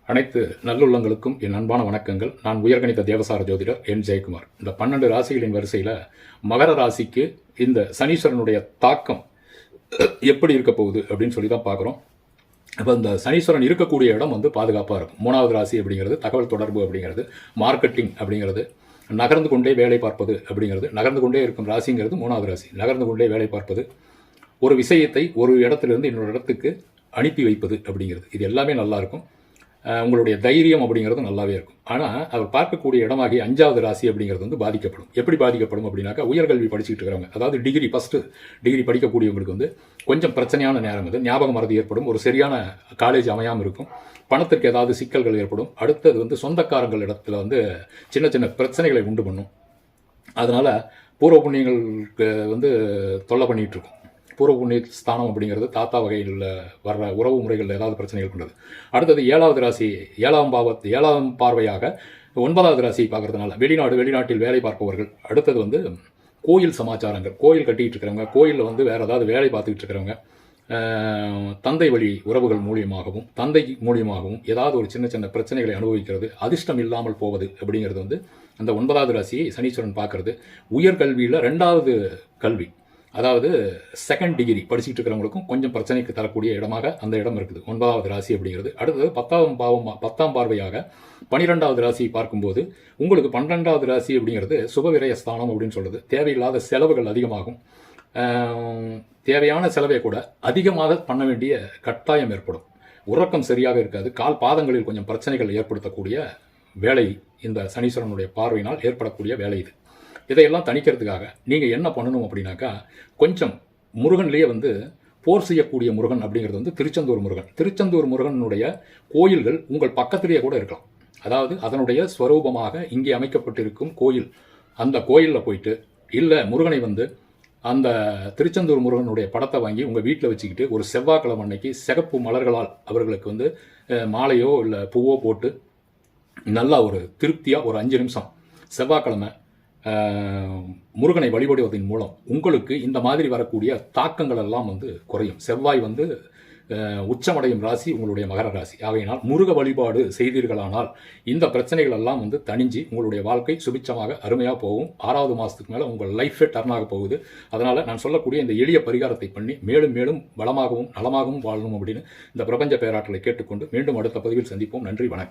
அனைத்து நல்லுள்ளங்களுக்கும் என் அன்பான வணக்கங்கள். நான் உயர்கணித தேவசார ஜோதிடர் என் ஜெயக்குமார். இந்த 12 ராசிகளின் வரிசையில் மகர ராசிக்கு இந்த சனீஸ்வரனுடைய தாக்கம் எப்படி இருக்க போகுது அப்படின்னு சொல்லி தான் பார்க்குறோம். இப்போ இந்த சனீஸ்வரன் இருக்கக்கூடிய இடம் பாதுகாப்பாக இருக்கும். 3வது ராசி அப்படிங்கிறது தகவல் தொடர்பு அப்படிங்கிறது, மார்க்கெட்டிங் அப்படிங்கிறது, நகர்ந்து கொண்டே வேலை பார்ப்பது அப்படிங்கிறது, நகர்ந்து கொண்டே இருக்கும் ராசிங்கிறது 3வது ராசி. நகர்ந்து கொண்டே வேலை பார்ப்பது, ஒரு விஷயத்தை ஒரு இடத்திலிருந்து இன்னொரு இடத்துக்கு அனுப்பி வைப்பது அப்படிங்கிறது, இது எல்லாமே நல்லாயிருக்கும். உங்களுடைய தைரியம் அப்படிங்கிறது நல்லாவே இருக்கும். ஆனால் அவர் பார்க்கக்கூடிய இடமாகி 5வது ராசி அப்படிங்கிறது பாதிக்கப்படும். எப்படி பாதிக்கப்படும் அப்படின்னாக்கா, உயர்கல்வி படிச்சுட்டு இருக்கிறவங்க, அதாவது ஃபஸ்ட்டு டிகிரி படிக்கக்கூடியவங்களுக்கு கொஞ்சம் பிரச்சனையான நேரம் இது. ஞாபக மறதி ஏற்படும், ஒரு சரியான காலேஜ் அமையாமல் இருக்கும், பணத்திற்கு ஏதாவது சிக்கல்கள் ஏற்படும். அடுத்தது சொந்தக்காரங்கள் இடத்துல சின்ன சின்ன பிரச்சனைகளை உண்டு பண்ணும். அதனால் பூர்வ புண்ணியங்களுக்கு தொல்லை பண்ணிகிட்டு இருக்கும். பூர்வ புண்ணிய ஸ்தானம் அப்படிங்கிறது தாத்தா வகையில் வர்ற உறவு முறைகளில் ஏதாவது பிரச்சனைகள் கொண்டது. அடுத்தது 7வது ராசி, 7ஆம் பார்வையாக 9வது ராசி பார்க்கறதுனால வெளிநாட்டில் வேலை பார்ப்பவர்கள். அடுத்தது கோயில் சமாச்சாரங்கள், கோயில் கட்டிகிட்டு இருக்கிறவங்க, கோயிலில் வேறு ஏதாவது வேலை பார்த்துக்கிட்டு இருக்கிறவங்க, தந்தை வழி உறவுகள் மூலியமாகவும் தந்தை மூலியமாகவும் ஏதாவது ஒரு சின்ன சின்ன பிரச்சனைகளை அனுபவிக்கிறது, அதிர்ஷ்டம் இல்லாமல் போவது அப்படிங்கிறது அந்த 9வது ராசியை சனீஸ்வரன் பார்க்கறது. உயர்கல்வியில் 2வது கல்வி, அதாவது செகண்ட் டிகிரி படிச்சுட்டு இருக்கிறவங்களுக்கும் கொஞ்சம் பிரச்சனைக்கு தரக்கூடிய இடமாக அந்த இடம் இருக்குது 9வது ராசி அப்படிங்கிறது. அடுத்தது 10ஆம் பார்வையாக 12வது ராசியை பார்க்கும்போது உங்களுக்கு 12வது ராசி அப்படிங்கிறது சுபவிரய ஸ்தானம் அப்படின்னு சொல்லுது. தேவையில்லாத செலவுகள் அதிகமாகும். தேவையான செலவை கூட அதிகமாக பண்ண வேண்டிய கட்டாயம் ஏற்படும். உறக்கம் சரியாக இருக்காது. கால் பாதங்களில் கொஞ்சம் பிரச்சனைகள் ஏற்படுத்தக்கூடிய வேலை இந்த சனீஸ்வரனுடைய பார்வையினால் ஏற்படக்கூடிய வேலை இது. இதையெல்லாம் தணிக்கிறதுக்காக நீங்கள் என்ன பண்ணணும் அப்படின்னாக்கா, கொஞ்சம் முருகன்லேயே போர் செய்யக்கூடிய முருகன் அப்படிங்கிறது திருச்செந்தூர் முருகனுடைய கோயில்கள் உங்கள் பக்கத்திலேயே கூட இருக்கலாம். அதாவது அதனுடைய ஸ்வரூபமாக இங்கே அமைக்கப்பட்டிருக்கும் கோயில், அந்த கோயிலில் போயிட்டு, இல்லை முருகனை அந்த திருச்செந்தூர் முருகனுடைய படத்தை வாங்கி உங்கள் வீட்டில் வச்சுக்கிட்டு ஒரு செவ்வாய்க்கிழமை அன்னைக்கு சிகப்பு மலர்களால் அவர்களுக்கு மாலையோ இல்லை பூவோ போட்டு நல்லா ஒரு திருப்தியாக ஒரு 5 நிமிஷம் செவ்வாய்க்கிழமை முருகனை வழிபடுவதன் மூலம் உங்களுக்கு இந்த மாதிரி வரக்கூடிய தாக்கங்கள் எல்லாம் குறையும். செவ்வாய் உச்சமடையும் ராசி உங்களுடைய மகர ராசி. ஆகையினால் முருக வழிபாடு செய்தீர்களானால் இந்த பிரச்சனைகள் எல்லாம் தணிஞ்சு உங்களுடைய வாழ்க்கை சுபிச்சமாக அருமையாக போகும். 6வது மாதத்துக்கு மேலே உங்கள் லைஃபே டர்ன் ஆக போகுது. அதனால் நான் சொல்லக்கூடிய இந்த எளிய பரிகாரத்தை பண்ணி மேலும் மேலும் வளமாகவும் நலமாகவும் வாழணும் அப்படின்னு இந்த பிரபஞ்ச பேராற்றலை கேட்டுக்கொண்டு மீண்டும் அடுத்த பதிவில் சந்திப்போம். நன்றி, வணக்கம்.